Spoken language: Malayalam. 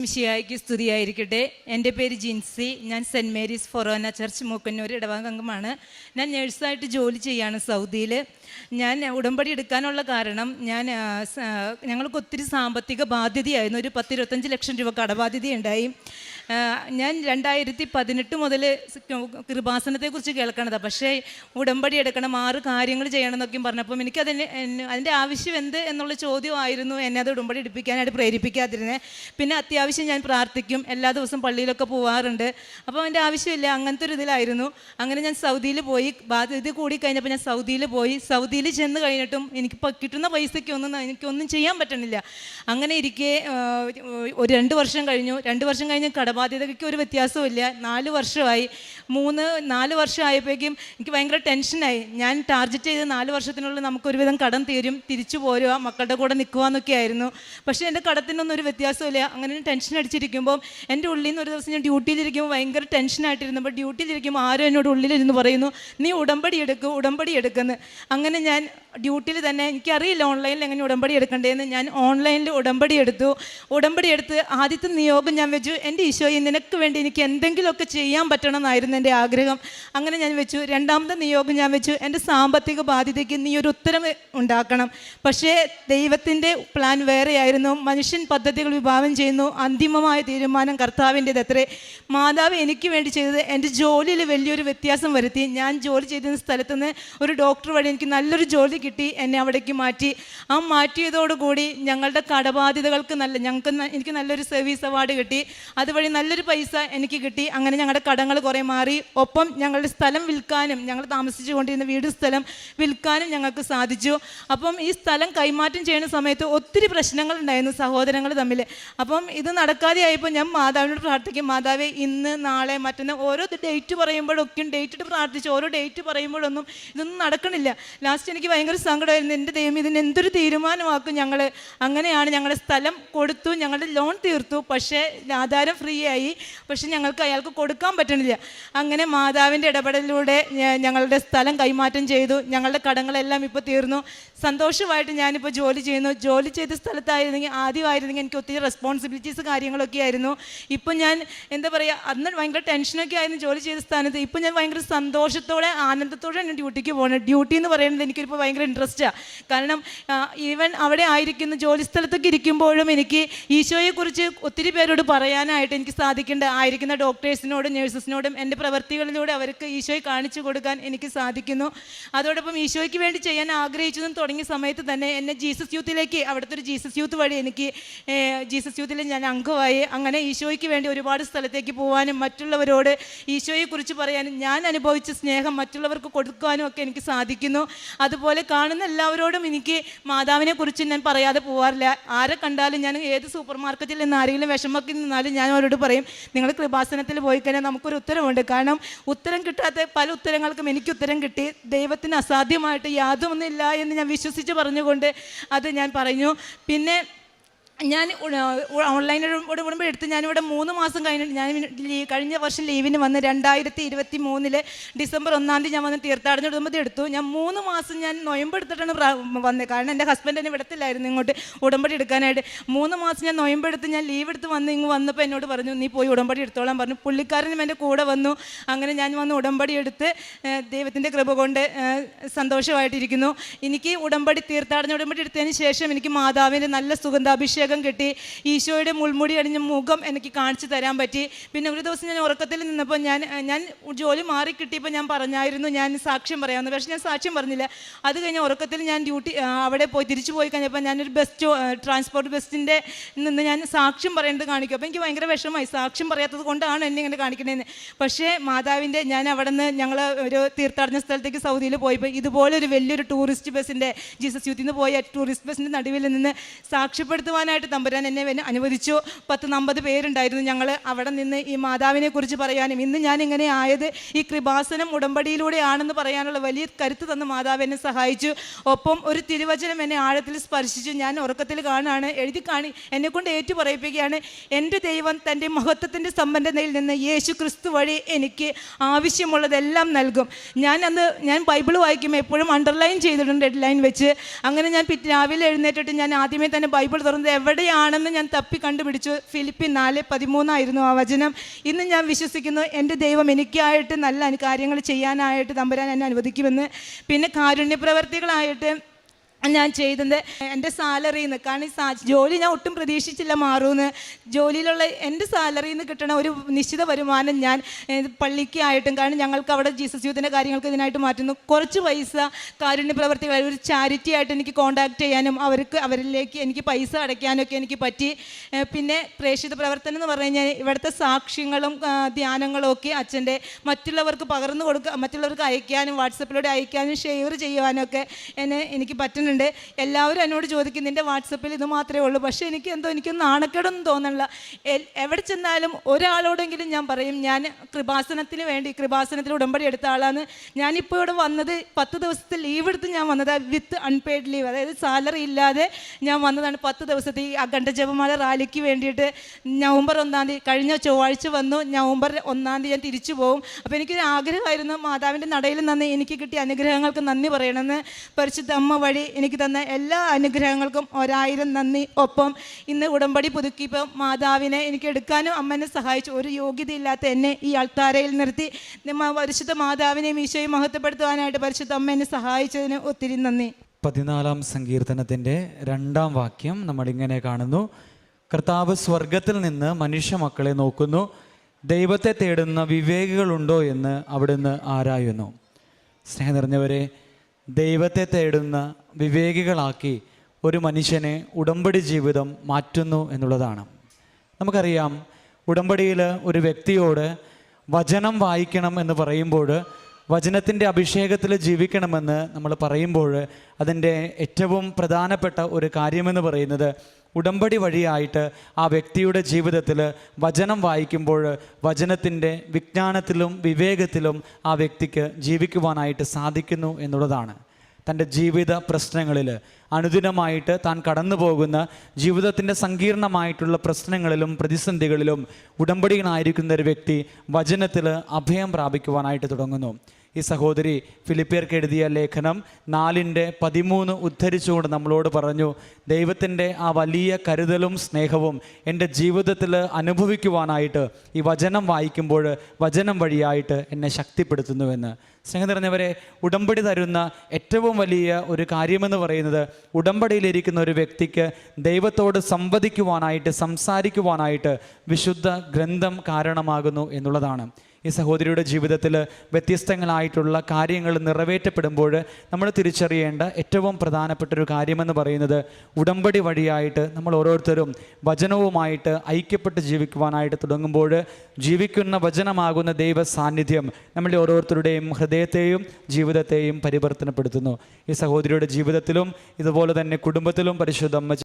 മിശിഹായ്ക്ക് സ്തുതിയായിരിക്കട്ടെ. എൻ്റെ പേര് ജിൻസി. ഞാൻ സെൻറ്റ് മേരീസ് ഫൊറോന ചർച്ച് മൂക്കന്നൂർ ഇടവകംഗമാണ്. ഞാൻ നേഴ്സായിട്ട് ജോലി ചെയ്യാണ് സൗദിയിൽ. ഞാൻ ഉടമ്പടി എടുക്കാനുള്ള കാരണം ഞങ്ങൾക്ക് ഒത്തിരി സാമ്പത്തിക ബാധ്യതയായിരുന്നു. ഒരു 10-25 ലക്ഷം രൂപ കടബാധ്യതയുണ്ടായി. ഞാൻ 2018 മുതൽ കൃപാസനത്തെക്കുറിച്ച് കേൾക്കണതാണ്. പക്ഷേ ഉടമ്പടി എടുക്കണം, 6 കാര്യങ്ങൾ ചെയ്യണം എന്നൊക്കെയും പറഞ്ഞപ്പം അതിൻ്റെ ആവശ്യം എന്ത് എന്നുള്ള ചോദ്യമായിരുന്നു എന്നെ അത് ഉടമ്പടി എടുപ്പിക്കാനായിട്ട് പ്രേരിപ്പിക്കാതിരുന്നത്. പിന്നെ അത്യാവശ്യം ഞാൻ പ്രാർത്ഥിക്കും, എല്ലാ ദിവസവും പള്ളിയിലൊക്കെ പോവാറുണ്ട്. അപ്പോൾ അതിൻ്റെ ആവശ്യമില്ല, അങ്ങനത്തെ ഒരു ഇതിലായിരുന്നു. അങ്ങനെ ഞാൻ സൗദിയിൽ പോയി. ഇത് കൂടി കഴിഞ്ഞപ്പോൾ ഞാൻ സൗദിയിൽ പോയി. സൗദിയിൽ ചെന്ന് കഴിഞ്ഞിട്ടും എനിക്ക് കിട്ടുന്ന പൈസയ്ക്കൊന്നും എനിക്കൊന്നും ചെയ്യാൻ പറ്റണില്ല. അങ്ങനെ ഇരിക്കെ ഒരു 2 വർഷം കഴിഞ്ഞു. 2 വർഷം കഴിഞ്ഞ് കടബാധ്യതയ്ക്ക് ഒരു വ്യത്യാസമില്ല. 4 വർഷമായി. 4 വർഷം ആയപ്പോഴേക്കും എനിക്ക് ഭയങ്കര ടെൻഷനായി. ഞാൻ ടാർഗറ്റ് ചെയ്ത് 4 വർഷത്തിനുള്ളിൽ നമുക്കൊരുവിധം കടം തീരും, തിരിച്ചു പോരുക, മക്കളുടെ കൂടെ നിൽക്കുക എന്നൊക്കെ ആയിരുന്നു. പക്ഷേ എൻ്റെ കടത്തിനൊന്നും ഒരു വ്യത്യാസമില്ല. അങ്ങനെ ടെൻഷൻ അടിച്ചിരിക്കുമ്പോൾ എൻ്റെ ഉള്ളിൽ നിന്ന് ഒരു ദിവസം ഞാൻ ഡ്യൂട്ടിയിലിരിക്കുമ്പോൾ ഭയങ്കര ടെൻഷനായിട്ടിരുന്നപ്പോൾ ഡ്യൂട്ടിയിലിരിക്കുമ്പോൾ ആരും എന്നോട് ഉള്ളിലിരുന്ന് പറയുന്നു, നീ ഉടമ്പടി എടുക്കുന്നു. അങ്ങനെ ഞാൻ ഡ്യൂട്ടിയിൽ തന്നെ, എനിക്കറിയില്ല ഓൺലൈനിൽ എങ്ങനെ ഉടമ്പടി എടുക്കണ്ടേന്ന്, ഞാൻ ഓൺലൈനിൽ ഉടമ്പടി എടുത്ത് ആദ്യത്തെ നിയോഗം ഞാൻ വെച്ചു, എൻ്റെ ഈശോയെ നിനക്ക് വേണ്ടി എനിക്ക് എന്തെങ്കിലുമൊക്കെ ചെയ്യാൻ പറ്റണം എന്നായിരുന്നു എൻ്റെ ആഗ്രഹം. അങ്ങനെ ഞാൻ വെച്ചു. 2ാമത്തെ നിയോഗം ഞാൻ വെച്ചു, എൻ്റെ സാമ്പത്തിക ബാധ്യതയ്ക്ക് നീ ഒരു ഉത്തരം ഉണ്ടാക്കണം. പക്ഷേ ദൈവത്തിൻ്റെ പ്ലാൻ വേറെയായിരുന്നു. മനുഷ്യൻ പദ്ധതികൾ വിഭാവനം ചെയ്യുന്നു, അന്തിമമായ തീരുമാനം കർത്താവിൻ്റേത് അത്രേ. മാതാവ് എനിക്ക് വേണ്ടി ചെയ്തത് എൻ്റെ ജോലിയിൽ വലിയൊരു വ്യത്യാസം വരുത്തി. ഞാൻ ജോലി ചെയ്തിരുന്ന സ്ഥലത്തുനിന്ന് ഒരു ഡോക്ടർ വഴി എനിക്ക് നല്ലൊരു ജോലി കിട്ടി, എന്നെ അവിടേക്ക് മാറ്റി. ആ മാറ്റിയതോടുകൂടി ഞങ്ങളുടെ കടബാധ്യതകൾക്ക് എനിക്ക് നല്ലൊരു സർവീസ് അവാർഡ് കിട്ടി. അതുവഴി നല്ലൊരു പൈസ എനിക്ക് കിട്ടി. അങ്ങനെ ഞങ്ങളുടെ കടങ്ങൾ കുറേ മാറി. ഒപ്പം ഞങ്ങളുടെ സ്ഥലം വിൽക്കാനും, ഞങ്ങൾ താമസിച്ചു കൊണ്ടിരുന്ന വീട് സ്ഥലം വിൽക്കാനും ഞങ്ങൾക്ക് സാധിച്ചു. അപ്പം ഈ സ്ഥലം കൈമാറ്റം ചെയ്യുന്ന സമയത്ത് ഒത്തിരി പ്രശ്നങ്ങളുണ്ടായിരുന്നു സഹോദരങ്ങൾ തമ്മിൽ. അപ്പം ഇത് നടക്കാതെ ആയപ്പോൾ ഞാൻ മാതാവിനോട് പ്രാർത്ഥിക്കും, മാതാവേ ഇന്ന് നാളെ മറ്റന്ന് ഓരോ ഡേറ്റ് പറയുമ്പോഴൊക്കെയും ഡേറ്റ് ഇട്ട് പ്രാർത്ഥിച്ചു. ഓരോ ഡേറ്റ് പറയുമ്പോഴൊന്നും ഇതൊന്നും നടക്കണില്ല. ലാസ്റ്റ് എനിക്ക് ഭയങ്കര സങ്കടമായിരുന്നു. എൻ്റെ ദൈവം ഇതിന് എന്തൊരു തീരുമാനമാക്കും ഞങ്ങൾ. അങ്ങനെയാണ് ഞങ്ങളുടെ സ്ഥലം കൊടുത്തു, ഞങ്ങളുടെ ലോൺ തീർത്തു. പക്ഷേ ആധാരം ഫ്രീ ആയി. പക്ഷെ ഞങ്ങൾക്ക് അയാൾക്ക് കൊടുക്കാൻ പറ്റണില്ല. അങ്ങനെ മാതാവിൻ്റെ ഇടപെടലിലൂടെ ഞങ്ങളുടെ സ്ഥലം കൈമാറ്റം ചെയ്തു. ഞങ്ങളുടെ കടങ്ങളെല്ലാം ഇപ്പോൾ തീർന്നു. സന്തോഷമായിട്ട് ഞാനിപ്പോൾ ജോലി ചെയ്യുന്നു. ജോലി ചെയ്ത ആദ്യമായിരുന്നെങ്കിൽ എനിക്ക് ഒത്തിരി റെസ്പോൺസിബിലിറ്റീസ് കാര്യങ്ങളൊക്കെ ആയിരുന്നു. ഇപ്പം ഞാൻ എന്താ പറയുക, അന്ന് ഭയങ്കര ടെൻഷനൊക്കെ ആയിരുന്നു ജോലി ചെയ്ത സ്ഥാനത്ത്. ഇപ്പം ഞാൻ ഭയങ്കര സന്തോഷത്തോടെ ആനന്ദത്തോടെ ഞാൻ ഡ്യൂട്ടിക്ക് പോകുന്നത്. ഡ്യൂട്ടി എന്ന് പറയുന്നത് എനിക്കിപ്പോൾ ഭയങ്കര ഇൻട്രസ്റ്റാണ്. കാരണം ഈവൻ അവിടെ ആയിരിക്കുന്ന ജോലി സ്ഥലത്തൊക്കെ ഇരിക്കുമ്പോഴും എനിക്ക് ഈശോയെക്കുറിച്ച് ഒത്തിരി പേരോട് പറയാനായിട്ട് എനിക്ക് ആയിരിക്കുന്ന ഡോക്ടേഴ്സിനോടും നേഴ്സസിനോടും എൻ്റെ പ്രവൃത്തികളിലൂടെ അവർക്ക് ഈശോയെ കാണിച്ചു കൊടുക്കാൻ എനിക്ക് സാധിക്കുന്നു. അതോടൊപ്പം ഈശോയ്ക്ക് വേണ്ടി ചെയ്യാൻ ആഗ്രഹിച്ചതും തുടങ്ങിയ സമയത്ത് തന്നെ എന്നെ ജീസസ് യൂത്തിലേക്ക്, അവിടുത്തെ ഒരു ജീസസ് യൂത്ത് വഴി എനിക്ക് ജീസസ് യൂത്തിൽ ഞാൻ അംഗമായി. അങ്ങനെ ഈശോയ്ക്ക് വേണ്ടി ഒരുപാട് സ്ഥലത്തേക്ക് പോകാനും മറ്റുള്ളവരോട് ഈശോയെക്കുറിച്ച് പറയാനും ഞാൻ അനുഭവിച്ച സ്നേഹം മറ്റുള്ളവർക്ക് കൊടുക്കാനും ഒക്കെ എനിക്ക് സാധിക്കുന്നു. അതുപോലെ കാണുന്ന എല്ലാവരോടും എനിക്ക് മാതാവിനെ കുറിച്ച് ഞാൻ പറയാതെ പോകാറില്ല. ആരെ കണ്ടാലും ഞാൻ ഏത് സൂപ്പർ മാർക്കറ്റിൽ നിന്ന് ആരെങ്കിലും വിഷമൊക്കെ നിന്നാലും ഞാൻ അവരോട് പറയും, നിങ്ങൾ കൃപാസനത്തിൽ പോയി കഴിഞ്ഞാൽ നമുക്കൊരു ഉത്തരവുണ്ട്. കാരണം ഉത്തരം കിട്ടാത്ത പല ഉത്തരങ്ങൾക്കും എനിക്ക് ഉത്തരം കിട്ടി. ദൈവത്തിന് അസാധ്യമായിട്ട് യാതൊന്നുമില്ല എന്ന് ഞാൻ വിശ്വസിച്ച് പറഞ്ഞുകൊണ്ട് അത് ഞാൻ പറഞ്ഞു. പിന്നെ ഞാൻ ഓൺലൈൻ ഉടമ്പടി എടുത്ത് ഞാനിവിടെ 3 മാസം കഴിഞ്ഞ വർഷം ലീവിന് വന്ന് 2023 ഡിസംബർ 1 ഞാൻ വന്ന് തീർത്ഥാടന ഉടമ്പടി എടുത്തു. ഞാൻ 3 മാസം ഞാൻ നൊയമ്പെടുത്തിട്ടാണ് വന്നത്. കാരണം എൻ്റെ ഹസ്ബൻഡ് എന്നെ വിടത്തില്ലായിരുന്നു ഇങ്ങോട്ട് ഉടമ്പടി എടുക്കാനായിട്ട്. 3 മാസം ഞാൻ നൊയമ്പെടുത്ത് ഞാൻ ലീവ് എടുത്ത് വന്നപ്പോൾ എന്നോട് പറഞ്ഞു, നീ പോയി ഉടമ്പടി എടുത്തോളാൻ പറഞ്ഞു. പുള്ളിക്കാരനും എൻ്റെ കൂടെ വന്നു. അങ്ങനെ ഞാൻ വന്ന് ഉടമ്പടി എടുത്ത് ദൈവത്തിൻ്റെ കൃപ കൊണ്ട് സന്തോഷമായിട്ടിരിക്കുന്നു. എനിക്ക് തീർത്ഥാടന ഉടമ്പടി എടുത്തതിന് ശേഷം എനിക്ക് മാതാവിൻ്റെ നല്ല സുഗന്ധാഭിഷേകം കിട്ടി. ഈശോയുടെ മുൾമുടി അണിഞ്ഞ മുഖം എനിക്ക് കാണിച്ചു തരാൻ പറ്റി. പിന്നെ ഒരു ദിവസം ഞാൻ ഉറക്കത്തിൽ നിന്നപ്പോൾ ഞാൻ ജോലി മാറി കിട്ടിയപ്പോൾ ഞാൻ പറഞ്ഞായിരുന്നു ഞാൻ സാക്ഷ്യം പറയാമെന്ന്. പക്ഷേ ഞാൻ സാക്ഷ്യം പറഞ്ഞില്ല. അത് കഴിഞ്ഞ് ഉറക്കത്തിൽ ഞാൻ അവിടെ തിരിച്ചു പോയി കഴിഞ്ഞപ്പോൾ ഞാനൊരു ട്രാൻസ്പോർട്ട് ബസ്സിൻ്റെ നിന്ന് ഞാൻ സാക്ഷ്യം പറയുന്നത് കാണിക്കും. അപ്പോൾ എനിക്ക് ഭയങ്കര വിഷമമായി. സാക്ഷ്യം പറയാത്തത് കൊണ്ടാണ് എന്നെ ഇങ്ങനെ കാണിക്കണേന്ന്. പക്ഷേ മാതാവിൻ്റെ ഞാൻ അവിടെ നിന്ന് ഞങ്ങൾ ഒരു തീർത്ഥാടന സ്ഥലത്തേക്ക് സൗദിയിൽ പോയപ്പോൾ ഇതുപോലൊരു വലിയൊരു ടൂറിസ്റ്റ് ബസ്സിൻ്റെ ജീസസ് യൂത്തിൽ നിന്ന് പോയ ടൂറിസ്റ്റ് ബസ്സിൻ്റെ നടുവിൽ നിന്ന് സാക്ഷ്യപ്പെടുത്തുവാനായിട്ട് തമ്പുരാൻ എന്നെ അനുവദിച്ചു. 10-50 പേരുണ്ടായിരുന്നു. ഞങ്ങൾ അവിടെ നിന്ന് ഈ മാതാവിനെ കുറിച്ച് പറയാനും ഇന്ന് ഞാൻ ഇങ്ങനെ ആയത് ഈ കൃപാസനം ഉടമ്പടിയിലൂടെയാണെന്ന് പറയാനുള്ള വലിയ കരുത്ത് തന്ന മാതാവ് എന്നെ സഹായിച്ചു. ഒപ്പം ഒരു തിരുവചനം എന്നെ ആഴത്തിൽ സ്പർശിച്ചു. ഞാൻ ഉറക്കത്തിൽ കാണാണ് എന്നെക്കൊണ്ട് ഏറ്റു പറയിപ്പിക്കുകയാണ്, എൻ്റെ ദൈവം തൻ്റെ മഹത്വത്തിൻ്റെ സമ്പന്നതയിൽ നിന്ന് യേശു ക്രിസ്തു വഴി എനിക്ക് ആവശ്യമുള്ളതെല്ലാം നൽകും. ഞാൻ ബൈബിൾ വായിക്കുമ്പോൾ എപ്പോഴും അണ്ടർലൈൻ ചെയ്തിട്ടുണ്ട്, ഡെഡ് ലൈൻ വെച്ച്. അങ്ങനെ ഞാൻ രാവിലെ എഴുന്നേറ്റിട്ട് ഞാൻ ആദ്യമേ തന്നെ ബൈബിൾ തുറന്ന് എവിടെയാണെന്ന് ഞാൻ തപ്പി കണ്ടുപിടിച്ചു. ഫിലിപ്പിയർ 4:13 ആ വചനം. ഇന്ന് ഞാൻ വിശ്വസിക്കുന്നു എൻ്റെ ദൈവം എനിക്കായിട്ട് നല്ല കാര്യങ്ങൾ ചെയ്യാനായിട്ട് തമ്പുരാൻ എന്നെ അനുവദിക്കുമെന്ന്. പിന്നെ കാരുണ്യ പ്രവർത്തികളായിട്ട് ഞാൻ ചെയ്തത് എൻ്റെ സാലറിയിൽ നിന്ന്, കാരണം ജോലി ഞാൻ ഒട്ടും പ്രതീക്ഷിച്ചില്ല മാറുമെന്ന്. ജോലിയിലുള്ള എൻ്റെ സാലറിയിൽ നിന്ന് കിട്ടണ ഒരു നിശ്ചിത വരുമാനം ഞാൻ പള്ളിക്കായിട്ടും, കാരണം ഞങ്ങൾക്ക് അവിടെ ജീസസ് യൂത്തിൻ്റെ കാര്യങ്ങൾക്ക് ഇതിനായിട്ട് മാറ്റുന്നു, കുറച്ച് പൈസ കാരുണ്യ പ്രവർത്തികൾ ഒരു ചാരിറ്റി ആയിട്ട് എനിക്ക് കോൺടാക്ട് ചെയ്യാനും അവരിലേക്ക് എനിക്ക് പൈസ അടയ്ക്കാനും ഒക്കെ എനിക്ക് പറ്റി. പിന്നെ പ്രേക്ഷിത പ്രവർത്തനം എന്ന് പറഞ്ഞു കഴിഞ്ഞാൽ ഇവിടുത്തെ സാക്ഷ്യങ്ങളും ധ്യാനങ്ങളും ഒക്കെ അച്ഛൻ്റെ മറ്റുള്ളവർക്ക് പകർന്നു കൊടുക്കുക, മറ്റുള്ളവർക്ക് അയക്കാനും വാട്സപ്പിലൂടെ അയക്കാനും ഷെയർ ചെയ്യുവാനും ഒക്കെ എനിക്ക് പറ്റുന്നു. എല്ലാവരും എന്നോട് ചോദിക്കും നിൻ്റെ വാട്സപ്പിൽ ഇത് മാത്രമേ ഉള്ളൂ, പക്ഷേ എനിക്കൊന്നും നാണക്കേടൊന്നും തോന്നണില്ല. എവിടെ ചെന്നാലും ഒരാളോടെങ്കിലും ഞാൻ പറയും ഞാൻ കൃപാസനത്തിൽ ഉടമ്പടി എടുത്ത ആളാണ്. ഞാനിപ്പോൾ ഇവിടെ വന്നത് 10 ദിവസത്തെ ലീവ് എടുത്ത് ഞാൻ വന്നത്, വിത്ത് അൺപെയ്ഡ് ലീവ്, അതായത് സാലറി ഇല്ലാതെ ഞാൻ വന്നതാണ്. 10 ദിവസത്തെ ഈ അഖണ്ഡ ജപമാല റാലിക്ക് വേണ്ടിയിട്ട് നവംബർ 1-ാം തീയതി കഴിഞ്ഞ ചൊവ്വാഴ്ച വന്നു. നവംബർ 1-ാം തീയതി ഞാൻ തിരിച്ചു പോകും. അപ്പോൾ എനിക്കൊരു ആഗ്രഹമായിരുന്നു മാതാവിൻ്റെ നടയിൽ നിന്ന് എനിക്ക് കിട്ടിയ അനുഗ്രഹങ്ങൾക്ക് നന്ദി പറയണമെന്ന്. പരിശുദ്ധ അമ്മ വഴി എനിക്ക് തന്ന എല്ലാ അനുഗ്രഹങ്ങൾക്കും 1000 നന്ദി. ഒപ്പം ഇന്ന് ഉടമ്പടി പുതുക്കിയപ്പോൾ മാതാവിനെ എനിക്ക് എടുക്കാനും അമ്മനെ സഹായിച്ചു. ഒരു യോഗ്യതയില്ലാത്ത എന്നെ ഈ അൾത്താരയിൽ നിർത്തി പരിശുദ്ധ മാതാവിനെയും ഈശോയും മഹത്വപ്പെടുത്തുവാനായിട്ട് പരിശുദ്ധ അമ്മേനെ സഹായിച്ചതിന് ഒത്തിരി നന്ദി. 14-ാം സങ്കീർത്തനത്തിൻ്റെ 2-ാം വാക്യം നമ്മളിങ്ങനെ കാണുന്നു: കർത്താവ് സ്വർഗത്തിൽ നിന്ന് മനുഷ്യ മക്കളെ നോക്കുന്നു, ദൈവത്തെ തേടുന്ന വിവേകികളുണ്ടോ എന്ന് അവിടുന്ന് ആരായുന്നു. സ്നേഹം നിറഞ്ഞവരെ, ദൈവത്തെ തേടുന്ന വിവേകികളാക്കി ഒരു മനുഷ്യനെ ഉടമ്പടി ജീവിതം മാറ്റുന്നു എന്നുള്ളതാണ്. നമുക്കറിയാം, ഉടമ്പടിയിൽ ഒരു വ്യക്തിയോട് വചനം വായിക്കണം എന്ന് പറയുമ്പോൾ, വചനത്തിൻ്റെ അഭിഷേകത്തിൽ ജീവിക്കണമെന്ന് നമ്മൾ പറയുമ്പോൾ, അതിൻ്റെ ഏറ്റവും പ്രധാനപ്പെട്ട ഒരു കാര്യമെന്ന് പറയുന്നത് ഉടമ്പടി വഴിയായിട്ട് ആ വ്യക്തിയുടെ ജീവിതത്തിൽ വചനം വായിക്കുമ്പോൾ വചനത്തിൻ്റെ വിജ്ഞാനത്തിലും വിവേകത്തിലും ആ വ്യക്തിക്ക് ജീവിക്കുവാനായിട്ട് സാധിക്കുന്നു എന്നുള്ളതാണ്. തൻ്റെ ജീവിത പ്രശ്നങ്ങളിൽ അനുദിനമായിട്ട് താൻ കടന്നു പോകുന്ന ജീവിതത്തിൻ്റെ സങ്കീർണമായിട്ടുള്ള പ്രശ്നങ്ങളിലും പ്രതിസന്ധികളിലും ഉടമ്പടികളായിരിക്കുന്ന ഒരു വ്യക്തി വചനത്തിൽ അഭയം പ്രാപിക്കുവാനായിട്ട് തുടങ്ങുന്നു. ഈ സഹോദരി ഫിലിപ്പിയർക്ക് എഴുതിയ ലേഖനം 4:13 ഉദ്ധരിച്ചുകൊണ്ട് നമ്മളോട് പറഞ്ഞു, ദൈവത്തിൻ്റെ ആ വലിയ കരുതലും സ്നേഹവും എൻ്റെ ജീവിതത്തിൽ അനുഭവിക്കുവാനായിട്ട് ഈ വചനം വായിക്കുമ്പോൾ വചനം വഴിയായിട്ട് എന്നെ ശക്തിപ്പെടുത്തുന്നുവെന്ന്. സ്നേഹം നിറഞ്ഞവരെ, ഉടമ്പടി തരുന്ന ഏറ്റവും വലിയ ഒരു കാര്യമെന്ന് പറയുന്നത് ഉടമ്പടിയിലിരിക്കുന്ന ഒരു വ്യക്തിക്ക് ദൈവത്തോട് സംവദിക്കുവാനായിട്ട്, സംസാരിക്കുവാനായിട്ട് വിശുദ്ധ ഗ്രന്ഥം കാരണമാകുന്നു എന്നുള്ളതാണ്. ഈ സഹോദരിയുടെ ജീവിതത്തിൽ വ്യത്യസ്തങ്ങളായിട്ടുള്ള കാര്യങ്ങൾ നിറവേറ്റപ്പെടുമ്പോൾ നമ്മൾ തിരിച്ചറിയേണ്ട ഏറ്റവും പ്രധാനപ്പെട്ടൊരു കാര്യമെന്ന് പറയുന്നത് ഉടമ്പടി വഴിയായിട്ട് നമ്മൾ ഓരോരുത്തരും വചനവുമായിട്ട് ഐക്യപ്പെട്ട് ജീവിക്കുവാനായിട്ട് തുടങ്ങുമ്പോൾ ജീവിക്കുന്ന വചനമാകുന്ന ദൈവ സാന്നിധ്യം നമ്മളുടെ ഓരോരുത്തരുടെയും ഹൃദയത്തെയും ജീവിതത്തെയും പരിവർത്തനപ്പെടുത്തുന്നു. ഈ സഹോദരിയുടെ ജീവിതത്തിലും ഇതുപോലെ തന്നെ കുടുംബത്തിലും പരിശുദ്ധ അമ്മ